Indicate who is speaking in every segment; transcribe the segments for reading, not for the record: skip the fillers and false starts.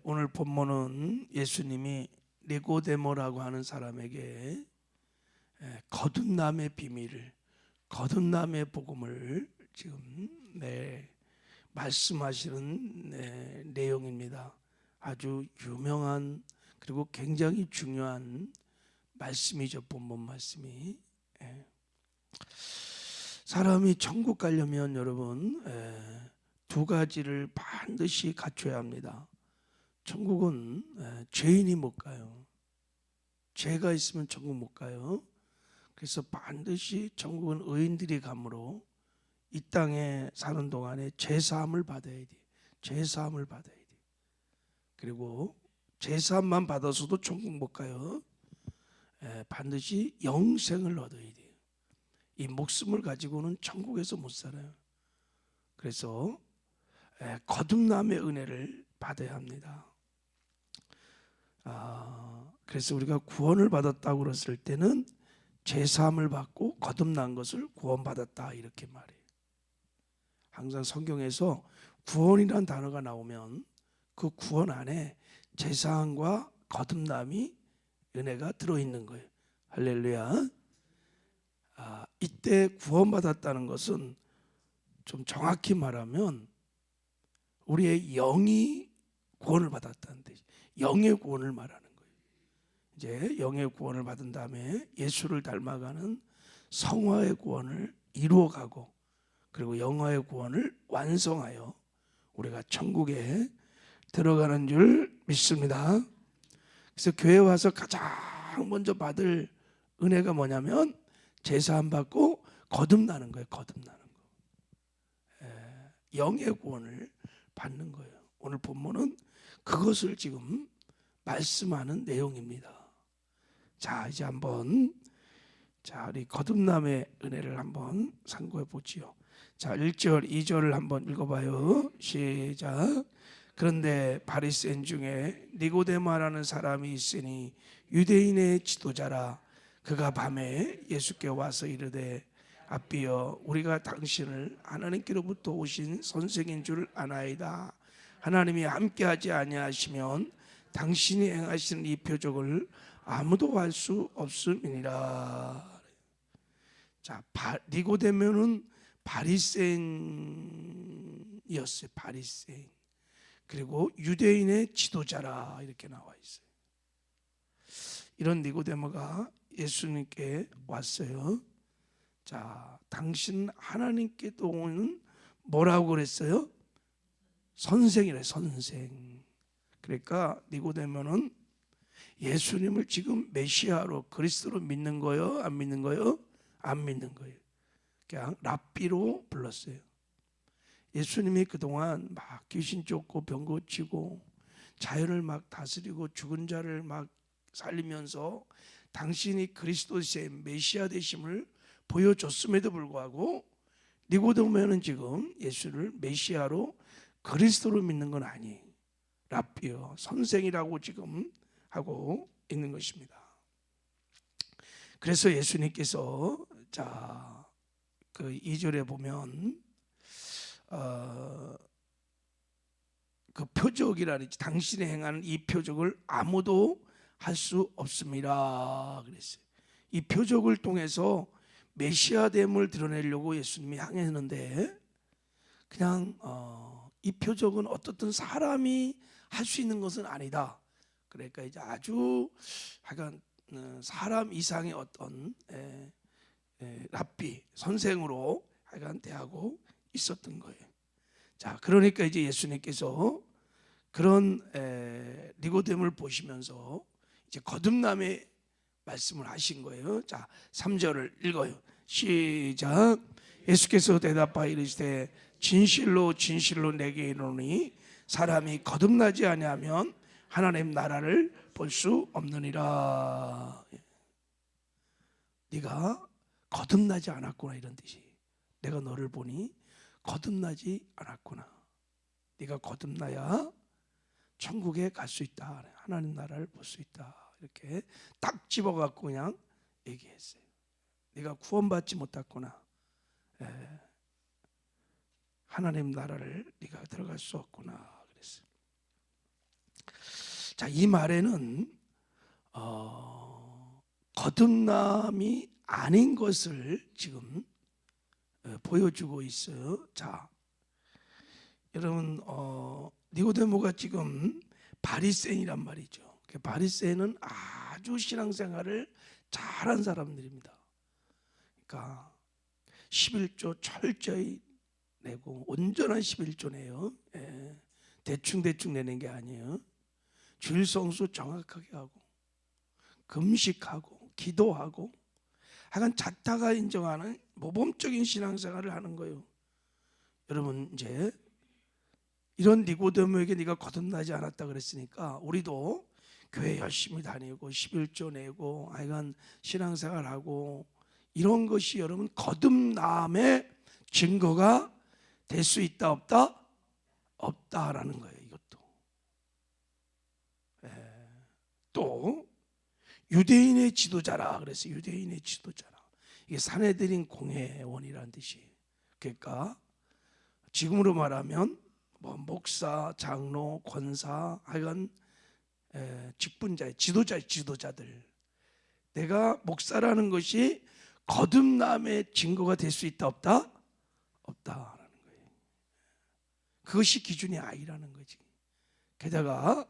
Speaker 1: 오늘 본문은 예수님이 니고데모라고 하는 사람에게 거듭남의 비밀을, 거듭남의 복음을 지금 말씀하시는 내용입니다. 아주 유명한 그리고 굉장히 중요한 말씀이죠. 본문 말씀이. 사람이 천국 가려면 여러분 두 가지를 반드시 갖춰야 합니다. 천국은 죄인이 못 가요. 죄가 있으면 천국 못 가요. 그래서 반드시 천국은 의인들이 가므로 이 땅에 사는 동안에 죄사함을 받아야 돼. 죄사함을 받아야 돼. 그리고 죄사함만 받아서도 천국 못 가요. 반드시 영생을 얻어야 돼요. 이 목숨을 가지고는 천국에서 못 살아요. 그래서 거듭남의 은혜를 받아야 합니다. 그래서 우리가 구원을 받았다고 그랬을 때는 죄사함을 받고 거듭난 것을 구원받았다 이렇게 말해요. 항상 성경에서 구원이라는 단어가 나오면 그 구원 안에 죄사함과 거듭남이 은혜가 들어있는 거예요. 할렐루야. 이때 구원받았다는 것은 좀 정확히 말하면 우리의 영이 구원을 받았다는 뜻이에요. 영의 구원을 말하는 거예요. 이제 영의 구원을 받은 다음에 예수를 닮아가는 성화의 구원을 이루어가고 그리고 영화의 구원을 완성하여 우리가 천국에 들어가는 줄 믿습니다. 그래서 교회 와서 가장 먼저 받을 은혜가 뭐냐면 제사함 받고 거듭나는 거예요. 거듭나는 거. 영의 구원을 받는 거예요. 오늘 본문은 그것을 지금 말씀하는 내용입니다. 자, 이제 한번 우리 거듭남의 은혜를 한번 상고해 보지요. 자, 1절, 2절을 한번 읽어봐요. 시작. 그런데 바리새인 중에 니고데모라는 사람이 있으니 유대인의 지도자라. 그가 밤에 예수께 와서 이르되 아비여, 우리가 당신을 하나님께로부터 오신 선생인 줄 아나이다. 하나님이 함께하지 아니하시면 당신이 행하시는 이 표적을 아무도 할 수 없음이니라. 자, 니고데모는 바리새인이었어요. 바리새인. 그리고 유대인의 지도자라 이렇게 나와 있어요. 이런 니고데모가 예수님께 왔어요. 자, 당신 하나님께도 오는 뭐라고 그랬어요? 선생이래. 선생. 그러니까 니고데모는 예수님을 지금 메시아로 그리스도로 믿는 거예요? 안 믿는 거예요? 안 믿는 거예요. 그냥 랍비로 불렀어요. 예수님이 그동안 막 귀신 쫓고 병 고치고 자연을 막 다스리고 죽은 자를 막 살리면서 당신이 그리스도의 메시아 되심을 보여줬음에도 불구하고 니고데모는 지금 예수를 메시아로 그리스도로 믿는 건 아니에요. 랍비요, 선생이라고 지금 하고 있는 것입니다. 그래서 예수님께서 그 2절에 보면 그 표적이라는 당신이 행하는 이 표적을 아무도 할 수 없습니다 그랬어요. 이 표적을 통해서 메시아됨을 드러내려고 예수님이 향했는데 그냥 이 표적은 어떻든 사람이 할 수 있는 것은 아니다. 그러니까 이제 아주 약간 사람 이상의 어떤 랍비 선생으로 하여간 대하고 있었던 거예요. 자, 그러니까 이제 예수님께서 그런 니고데모를 보시면서 이제 거듭남의 말씀을 하신 거예요. 자, 3절을 읽어요. 시작. 예수께서 대답하여 이르시되 진실로 진실로 내게 이르노니 사람이 거듭나지 아니하면 하나님 나라를 볼 수 없느니라. 네가 거듭나지 않았구나 이런 뜻이. 내가 너를 보니 거듭나지 않았구나. 네가 거듭나야 천국에 갈 수 있다. 하나님 나라를 볼 수 있다. 이렇게 딱 집어갖고 그냥 얘기했어요. 네가 구원받지 못했구나. 하나님 나라를 네가 들어갈 수 없구나 그랬어요. 자, 이 말에는 거듭남이 아닌 것을 지금 보여주고 있어요. 자, 여러분 니고데모가 지금 바리새인이란 말이죠. 바리새인은 아주 신앙생활을 잘한 사람들입니다. 그러니까 11조 철저히 내고 온전한 11조 내요. 대충 내는 게 아니에요. 주일 성수 정확하게 하고 금식하고 기도하고 하여간 자타가 인정하는 모범적인 신앙생활을 하는 거예요. 여러분, 이제 이런 니고데모에게 네가 거듭나지 않았다 그랬으니까 우리도 교회 열심히 다니고 11조 내고 하여간 신앙생활하고 이런 것이 여러분 거듭남의 증거가 될 수 있다 없다? 없다라는 거예요. 이것도 또 유대인의 지도자라 그랬어요. 유대인의 지도자라. 이게 산헤드린 공회원이라는 뜻이. 그러니까 지금으로 말하면 뭐 목사, 장로, 권사, 하여간 직분자의 지도자들. 내가 목사라는 것이 거듭남의 증거가 될 수 있다 없다? 없다라는 거예요. 그것이 기준이 아니라는 거지. 게다가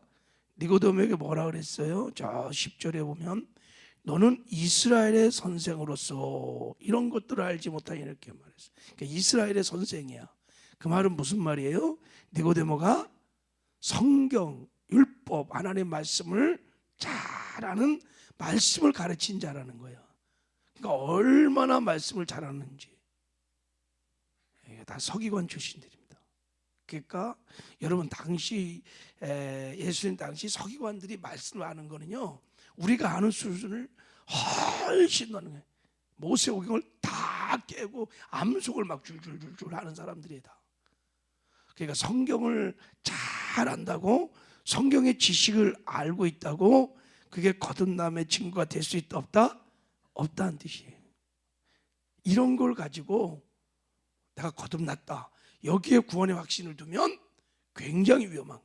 Speaker 1: 니고데모에게 뭐라 그랬어요? 저 10절에 보면 너는 이스라엘의 선생으로서 이런 것들을 알지 못하니 이렇게 말했어요. 그러니까 이스라엘의 선생이야. 그 말은 무슨 말이에요? 니고데모가 성경, 율법, 하나님의 말씀을 잘 아는 말씀을 가르친 자라는 거야. 그러니까 얼마나 말씀을 잘하는지. 이게 다 서기관 출신들입니다. 그러니까 여러분 당시 예수님 당시 서기관들이 말씀을 아는 거는요, 우리가 아는 수준을 훨씬 넘는 거예요. 모세오경을 다 깨고 암송을 막 줄줄줄줄 하는 사람들이다. 그러니까 성경을 잘 안다고, 성경의 지식을 알고 있다고 그게 거듭남의 증거가 될 수 있다 없다? 없다는 뜻이에요. 이런 걸 가지고 내가 거듭났다, 여기에 구원의 확신을 두면 굉장히 위험한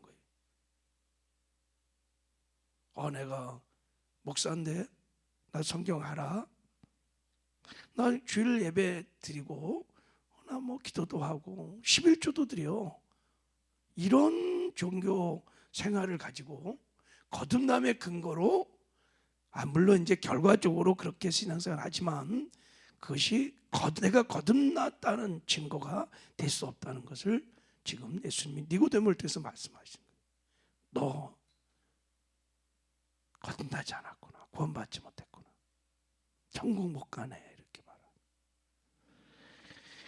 Speaker 1: 거예요. 내가 목사인데 나 성경 알아? 나 주일 예배 드리고 나 뭐 기도도 하고 11조도 드려. 이런 종교 생활을 가지고 거듭남의 근거로 물론 이제 결과적으로 그렇게 신앙생활을 하지만 그것이 내가 거듭났다는 증거가 될 수 없다는 것을 지금 예수님이 니고데모를 통해서 말씀하시는 거예요. 너 거듭나지 않았구나. 구원받지 못했구나. 천국 못 가네. 이렇게 말합니다.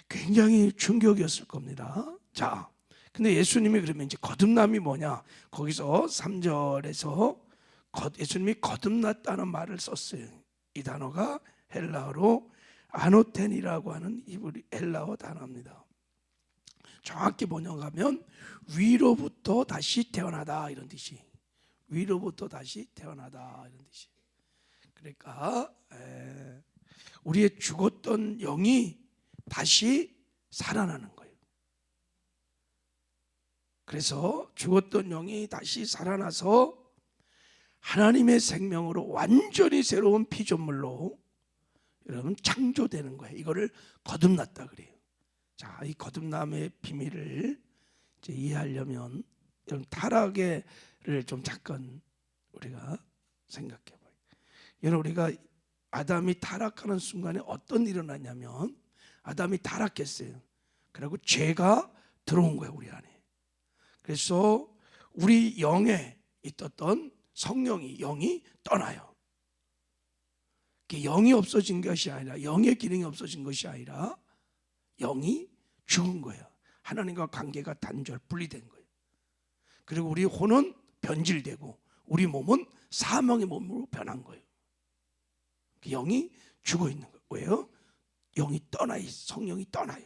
Speaker 1: 굉장히 충격이었을 겁니다. 자, 근데 예수님이 그러면 이제 거듭남이 뭐냐? 거기서 3절에서 예수님이 거듭났다는 말을 썼어요. 이 단어가 헬라어로 아노텐이라고 하는 히브리 헬라어 단어입니다. 정확히 번역하면 위로부터 다시 태어나다 이런 뜻이. 위로부터 다시 태어나다 이런 뜻이. 그러니까 우리의 죽었던 영이 다시 살아나는 거예요. 그래서 죽었던 영이 다시 살아나서 하나님의 생명으로 완전히 새로운 피조물로 여러분 창조되는 거예요. 이거를 거듭났다 그래요. 자, 이 거듭남의 비밀을 이제 이해하려면 여러분 타락을 좀 잠깐 우리가 생각해 봐요. 여러분, 우리가 아담이 타락하는 순간에 어떤 일이 일어나냐면 아담이 타락했어요. 그리고 죄가 들어온 거예요, 우리 안에. 그래서 우리 영에 있었던 영이 떠나요. 영이 없어진 것이 아니라, 영의 기능이 없어진 것이 아니라 영이 죽은 거예요. 하나님과 관계가 분리된 거예요. 그리고 우리 혼은 변질되고 우리 몸은 사망의 몸으로 변한 거예요. 영이 죽어 있는 거예요. 왜요? 영이 성령이 떠나요.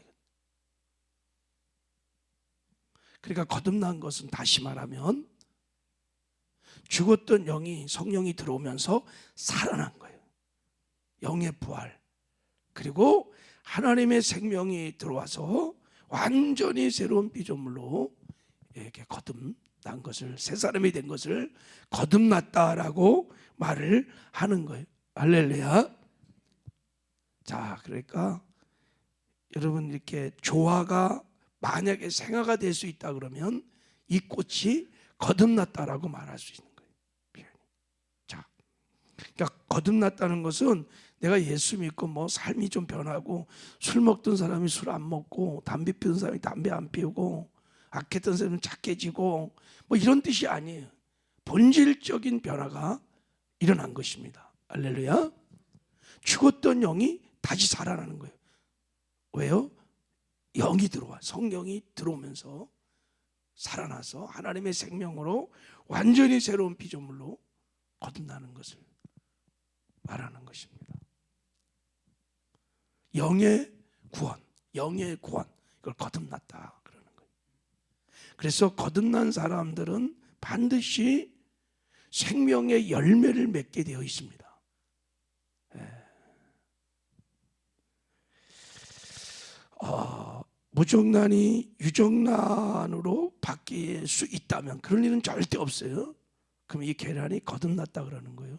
Speaker 1: 그러니까 거듭난 것은 다시 말하면 죽었던 성령이 들어오면서 살아난 거예요. 영의 부활. 그리고 하나님의 생명이 들어와서 완전히 새로운 피조물로 이렇게 난 것을, 새 사람이 된 것을 거듭났다라고 말을 하는 거예요. 할렐루야. 자, 그러니까 여러분, 이렇게 조화가 만약에 생화가 될 수 있다 그러면 이 꽃이 거듭났다라고 말할 수 있는 거예요. 표현이. 자, 그러니까 거듭났다는 것은 내가 예수 믿고 뭐 삶이 좀 변하고, 술 먹던 사람이 술 안 먹고, 담배 피우던 사람이 담배 안 피우고, 악했던 사람은 착해지고, 뭐 이런 뜻이 아니에요. 본질적인 변화가 일어난 것입니다. 할렐루야. 죽었던 영이 다시 살아나는 거예요. 왜요? 영이 들어와, 성령이 들어오면서 살아나서 하나님의 생명으로 완전히 새로운 피조물로 거듭나는 것을 말하는 것입니다. 영의 구원, 영의 구원, 이걸 거듭났다 그러는 거예요. 그래서 거듭난 사람들은 반드시 생명의 열매를 맺게 되어 있습니다. 무정란이 유정란으로 바뀔 수 있다면, 그런 일은 절대 없어요. 그럼 이 계란이 거듭났다 그러는 거예요.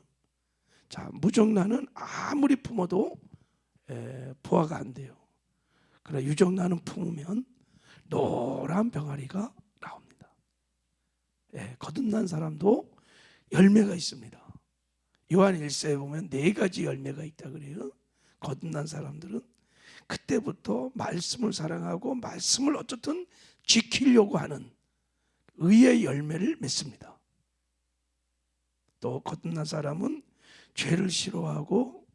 Speaker 1: 자, 무정란은 아무리 품어도 부화가 안 돼요. 그러나 유정란은 품으면 노란 병아리가 나옵니다. 거듭난 사람도 열매가 있습니다. 요한 1서에 보면 4가지 열매가 있다 그래요. 거듭난 사람들은 그때부터 말씀을 사랑하고 말씀을 어쨌든 지키려고 하는 의의 열매를 맺습니다. 또 거듭난 사람은 죄를 싫어하고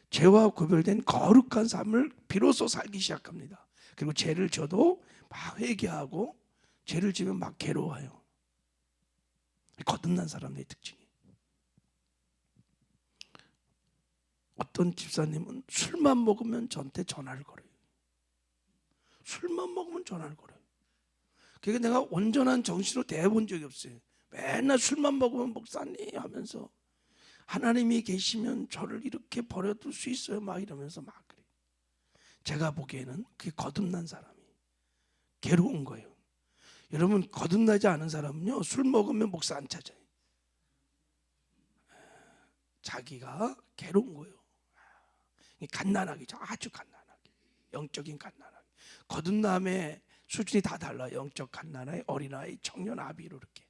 Speaker 1: 죄와 구별된 거룩한 삶을 비로소 살기 시작합니다. 그리고 죄를 져도 막 회개하고, 죄를 지면 막 괴로워해요. 거듭난 사람의 특징이. 어떤 집사님은 술만 먹으면 저한테 전화를 걸어요. 술만 먹으면 전화를 걸어요. 그러니까 내가 온전한 정신으로 대해본 적이 없어요. 맨날 술만 먹으면 목사님 하면서, 하나님이 계시면 저를 이렇게 버려둘 수 있어요 막 이러면서 막 그래요. 제가 보기에는 그게 거듭난 사람이 괴로운 거예요. 여러분, 거듭나지 않은 사람은요, 술 먹으면 목사 안 찾아요. 자기가 괴로운 거예요. 갓난아기, 아주 갓난아기, 영적인 갓난아기. 거듭남의 수준이 다 달라. 영적 갓난아기, 어린아이, 청년, 아비로 이렇게.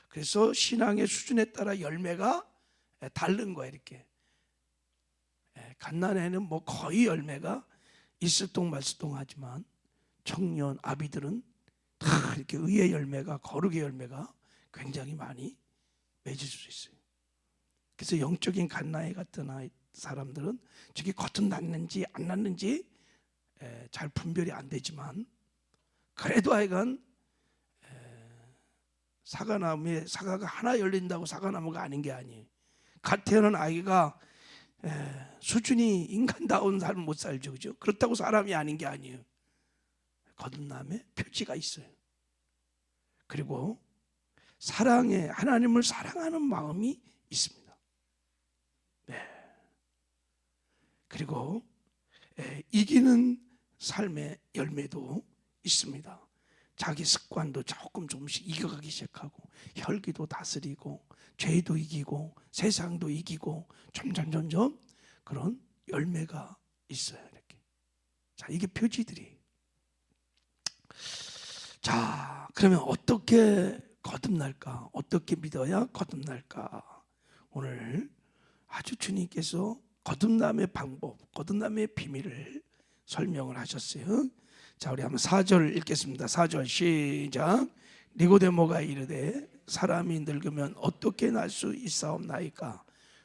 Speaker 1: 그래서 신앙의 수준에 따라 열매가 다른 거예요. 이렇게 갓난아이는 뭐 거의 열매가 있을똥말쓸똥하지만, 청년, 아비들은 다 이렇게 의의 열매가, 거룩의 열매가 굉장히 많이 맺을 수 있어요. 그래서 영적인 갓난아이 같은 사람들은 저게 거듭났는지 안 났는지 잘 분별이 안 되지만, 그래도 하여간 사과나무에 사과가 하나 열린다고 사과나무가 아닌 게 아니에요. 갓 태어난 아이가 수준이 인간다운 삶을 못 살죠, 그죠? 그렇다고 사람이 아닌 게 아니에요. 거듭남의 표지가 있어요. 그리고 사랑에, 하나님을 사랑하는 마음이 있습니다. 그리고 이기는 삶의 열매도 있습니다. 자기 습관도 조금씩 이겨가기 시작하고, 혈기도 다스리고, 죄도 이기고, 세상도 이기고, 점점 그런 열매가 있어요. 이렇게. 자, 이게 표지들이. 자, 그러면 어떻게 거듭날까? 어떻게 믿어야 거듭날까? 오늘 아주 주님께서 거듭남의 방법, 거듭남의 비밀을 설명을 하셨어요. 자, 우리 한번 4절 읽겠습니다. 4절 시작. 니고데모가 이르되 사람이 늙으면 어떻게 날 수 있사옵나이까?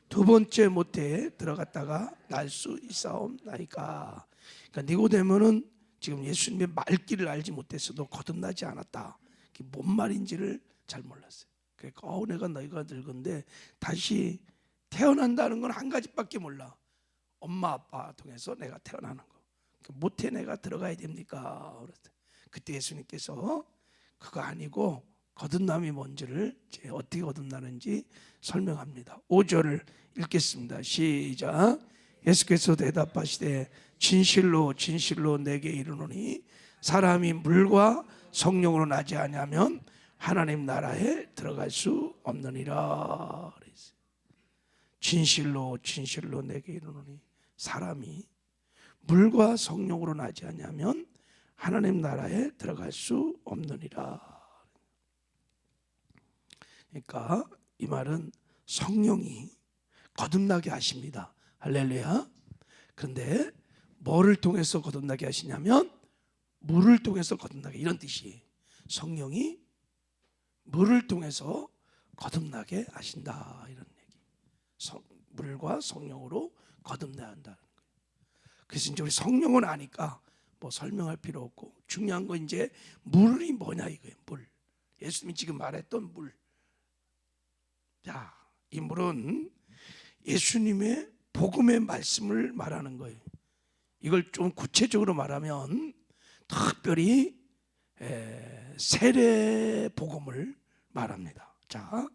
Speaker 1: 두 번째 모태에 들어갔다가 날 수 있사옵나이까? 그러니까 니고데모는 지금 예수님의 말귀를 알지 못했어도 거듭나지 않았다. 그게 뭔 말인지를 잘 몰랐어요. 그러니까 내가 너희가 늙은데 다시 태어난다는 건 한 가지밖에 몰라. 엄마 아빠 통해서 내가 태어나는 거. 모태 내가 들어가야 됩니까? 그때 예수님께서 그거 아니고 거듭남이 뭔지를, 어떻게 거듭나는지 설명합니다. 5절을 읽겠습니다. 시작. 예수께서 대답하시되 진실로 진실로 내게 이르노니 사람이 물과 성령으로 나지 아니하면 하나님 나라에 들어갈 수 없느니라. 진실로 진실로 내게 이르노니 사람이 물과 성령으로 나지 아니하면 하나님 나라에 들어갈 수 없느니라. 그러니까 이 말은 성령이 거듭나게 하십니다. 할렐루야. 그런데 뭐를 통해서 거듭나게 하시냐면 물을 통해서 거듭나게, 이런 뜻이에요. 성령이 물을 통해서 거듭나게 하신다, 이런 얘기. 물과 성령으로 거듭나야 한다는 거예요. 그래서 이제 우리 성령은 아니까 뭐 설명할 필요 없고, 중요한 건 이제 물이 뭐냐 이거예요. 물. 예수님이 지금 말했던 물. 자, 이 물은 예수님의 복음의 말씀을 말하는 거예요. 이걸 좀 구체적으로 말하면 특별히 세례 복음을 말합니다. 자,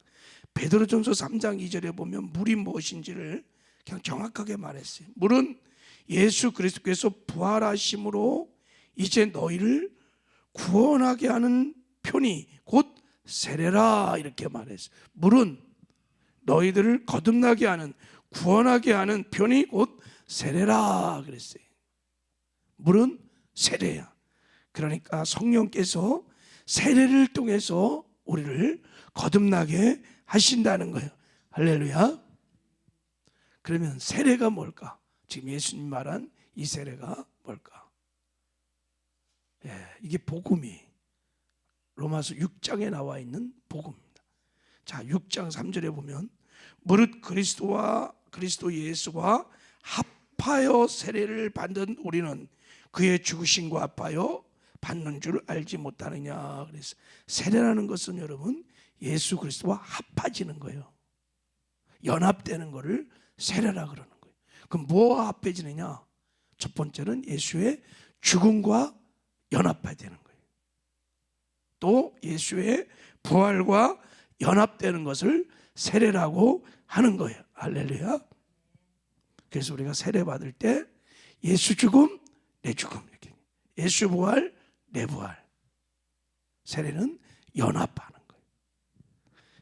Speaker 1: 베드로전서 3장 2절에 보면 물이 무엇인지를 그냥 정확하게 말했어요. 물은 예수 그리스도께서 부활하심으로 이제 너희를 구원하게 하는 편이 곧 세례라, 이렇게 말했어요. 물은 너희들을 거듭나게 하는, 구원하게 하는 편이 곧 세례라 그랬어요. 물은 세례야. 그러니까 성령께서 세례를 통해서 우리를 거듭나게 하신다는 거예요. 할렐루야. 그러면 세례가 뭘까? 지금 예수님 말한 이 세례가 뭘까? 이게 복음이 로마서 6장에 나와 있는 복음입니다. 자, 6장 3절에 보면 무릇 그리스도 예수와 합하여 세례를 받는 우리는 그의 죽으심과 합하여 받는 줄 알지 못하느냐. 그래서 세례라는 것은 여러분 예수 그리스도와 합해지는 거예요. 연합되는 거를 세례라 그러는 거예요. 그럼 뭐와 합해지느냐? 첫 번째는 예수의 죽음과 연합되는 거예요. 또 예수의 부활과 연합되는 것을 세례라고 하는 거예요. 할렐루야. 그래서 우리가 세례 받을 때 예수 죽음, 내 죽음, 이렇게. 예수 부활, 내 부활. 세례는 연합하는 거예요.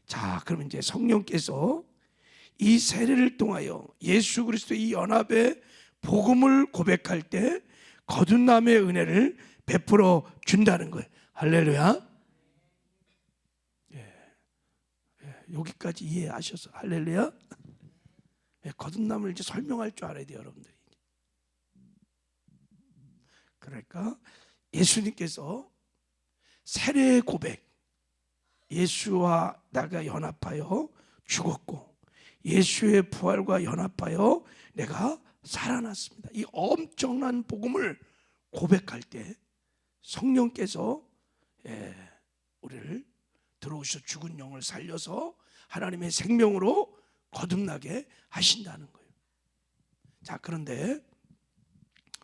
Speaker 1: 자, 그럼 이제 성령께서 이 세례를 통하여 예수 그리스도의 이 연합의 복음을 고백할 때 거듭남의 은혜를 베풀어 준다는 거예요. 할렐루야. 여기까지 이해하셔서 할렐루야. 거듭남을 이제 설명할 줄 알아야 돼요, 여러분들이. 그러니까 예수님께서 세례의 고백, 예수와 나가 연합하여 죽었고 예수의 부활과 연합하여 내가 살아났습니다. 이 엄청난 복음을 고백할 때 성령께서 우리를 들어오셔 죽은 영을 살려서 하나님의 생명으로 거듭나게 하신다는 거예요. 자, 그런데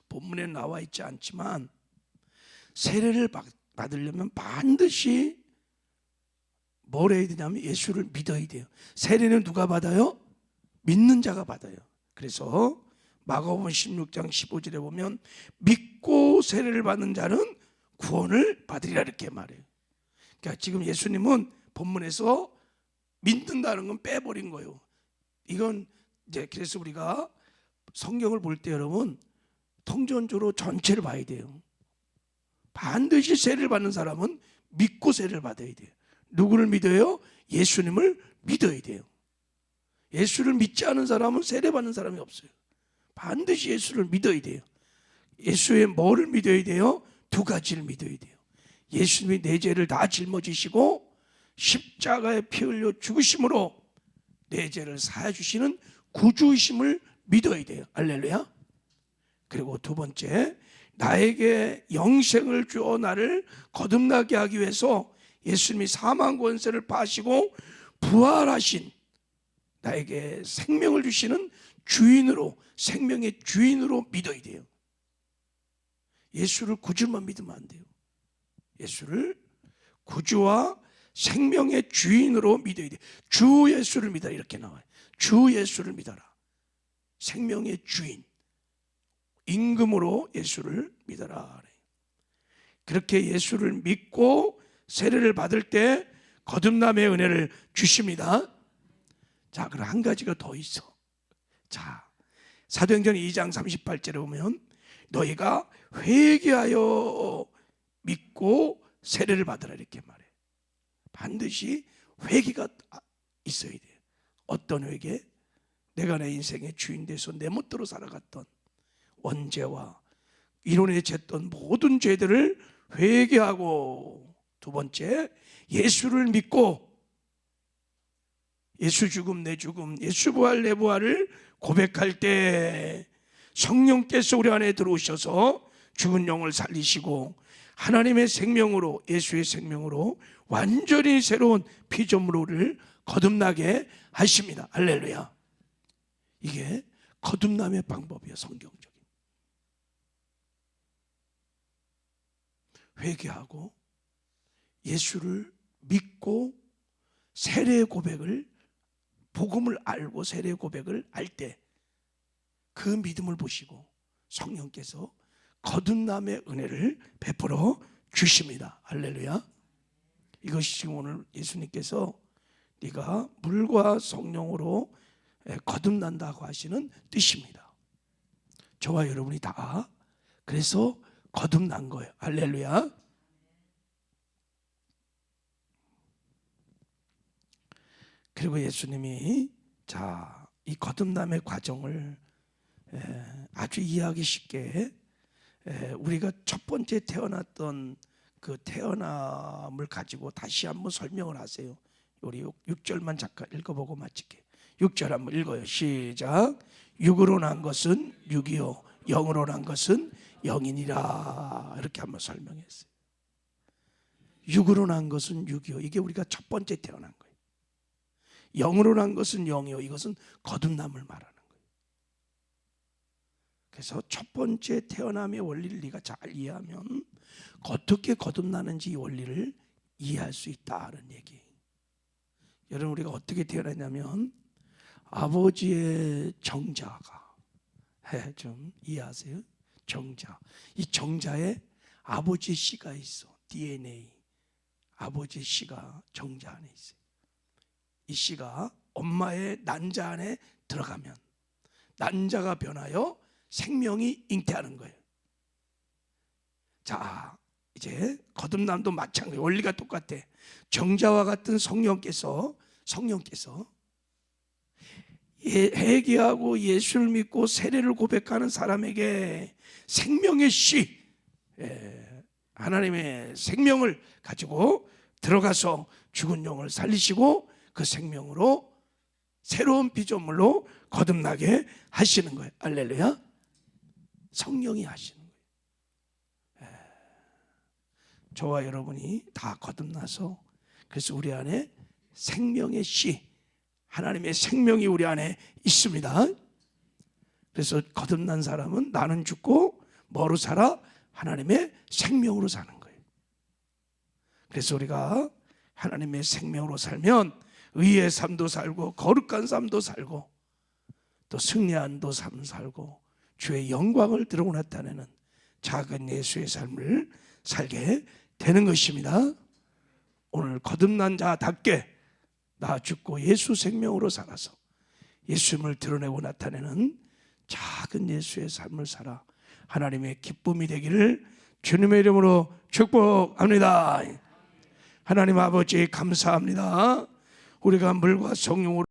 Speaker 1: 본문에 나와 있지 않지만 세례를 받으려면 반드시 뭘 해야 되냐면 예수를 믿어야 돼요. 세례는 누가 받아요? 믿는 자가 받아요. 그래서 마가복음 16장 15절에 보면 믿고 세례를 받는 자는 구원을 받으리라, 이렇게 말해요. 그러니까 지금 예수님은 본문에서 믿는다는 건 빼버린 거예요. 이건 이제 그래서 우리가 성경을 볼 때 여러분 통전적으로 전체를 봐야 돼요. 반드시 세례를 받는 사람은 믿고 세례를 받아야 돼요. 누구를 믿어요? 예수님을 믿어야 돼요. 예수를 믿지 않은 사람은 세례 받는 사람이 없어요. 반드시 예수를 믿어야 돼요. 예수의 뭐를 믿어야 돼요? 두 가지를 믿어야 돼요. 예수님이 내 죄를 다 짊어지시고 십자가에 피 흘려 죽으심으로 내 죄를 사해 주시는 구주이심을 믿어야 돼요. 할렐루야. 그리고 두 번째, 나에게 영생을 주어 나를 거듭나게 하기 위해서 예수님이 사망 권세를 파시고 부활하신 나에게 생명을 주시는 주인으로, 생명의 주인으로 믿어야 돼요. 예수를 구주만 믿으면 안 돼요. 예수를 구주와 생명의 주인으로 믿어야 돼요. 주 예수를 믿어라, 이렇게 나와요. 주 예수를 믿어라. 생명의 주인, 임금으로 예수를 믿어라. 그렇게 예수를 믿고 세례를 받을 때 거듭남의 은혜를 주십니다. 자, 그럼 한 가지가 더 있어. 자, 사도행전 2장 38절에 보면 너희가 회개하여 믿고 세례를 받으라 이렇게 말해. 반드시 회개가 있어야 돼. 어떤 회개? 내가 내 인생의 주인 돼서 내 멋대로 살아갔던 원죄와 이론에 쟀던 모든 죄들을 회개하고, 두 번째, 예수를 믿고 예수 죽음 내 죽음, 예수 부활 내 부활을 고백할 때 성령께서 우리 안에 들어오셔서 죽은 영을 살리시고 하나님의 생명으로, 예수의 생명으로 완전히 새로운 피조물을 거듭나게 하십니다. 할렐루야. 이게 거듭남의 방법이에요. 성경적인. 회개하고 예수를 믿고 세례 고백을, 복음을 알고 세례 고백을 할 때 그 믿음을 보시고 성령께서 거듭남의 은혜를 베풀어 주십니다. 할렐루야. 이것이 지금 오늘 예수님께서 네가 물과 성령으로 거듭난다고 하시는 뜻입니다. 저와 여러분이 다 그래서 거듭난 거예요. 할렐루야. 그리고 예수님이 이 거듭남의 과정을 아주 이해하기 쉽게 우리가 첫 번째 태어났던 그 태어남을 가지고 다시 한번 설명을 하세요. 우리 6절만 잠깐 읽어보고 마칠게요. 6절 한번 읽어요. 시작. 육으로 난 것은 육이요 영으로 난 것은 영이니라. 이렇게 한번 설명했어요. 육으로 난 것은 육이요, 이게 우리가 첫 번째 태어난 거예요. 영으로 난 것은 영이요, 이것은 거듭남을 말하는 거예요. 그래서 첫 번째 태어남의 원리를 네가 잘 이해하면 어떻게 거듭나는지 이 원리를 이해할 수 있다는 얘기. 여러분, 우리가 어떻게 태어났냐면 아버지의 정자가, 좀 이해하세요? 정자. 이 정자에 아버지의 씨가 있어. DNA. 아버지의 씨가 정자 안에 있어요. 이 씨가 엄마의 난자 안에 들어가면 난자가 변하여 생명이 잉태하는 거예요. 자, 이제 거듭남도 마찬가지, 원리가 똑같아. 정자와 같은 성령께서 회개하고 예수를 믿고 세례를 고백하는 사람에게 생명의 씨, 하나님의 생명을 가지고 들어가서 죽은 영을 살리시고 그 생명으로 새로운 피조물로 거듭나게 하시는 거예요. 할렐루야. 성령이 하시는 거예요. 저와 여러분이 다 거듭나서, 그래서 우리 안에 생명의 씨, 하나님의 생명이 우리 안에 있습니다. 그래서 거듭난 사람은 나는 죽고 뭐로 살아? 하나님의 생명으로 사는 거예요. 그래서 우리가 하나님의 생명으로 살면 의의 삶도 살고 거룩한 삶도 살고 또 승리한 삶 살고 주의 영광을 드러고 나타내는 작은 예수의 삶을 살게 되는 것입니다. 오늘 거듭난 자답게 나 죽고 예수 생명으로 살아서 예수님을 드러내고 나타내는 작은 예수의 삶을 살아 하나님의 기쁨이 되기를 주님의 이름으로 축복합니다. 하나님 아버지 감사합니다. 우리가 물과 성령으로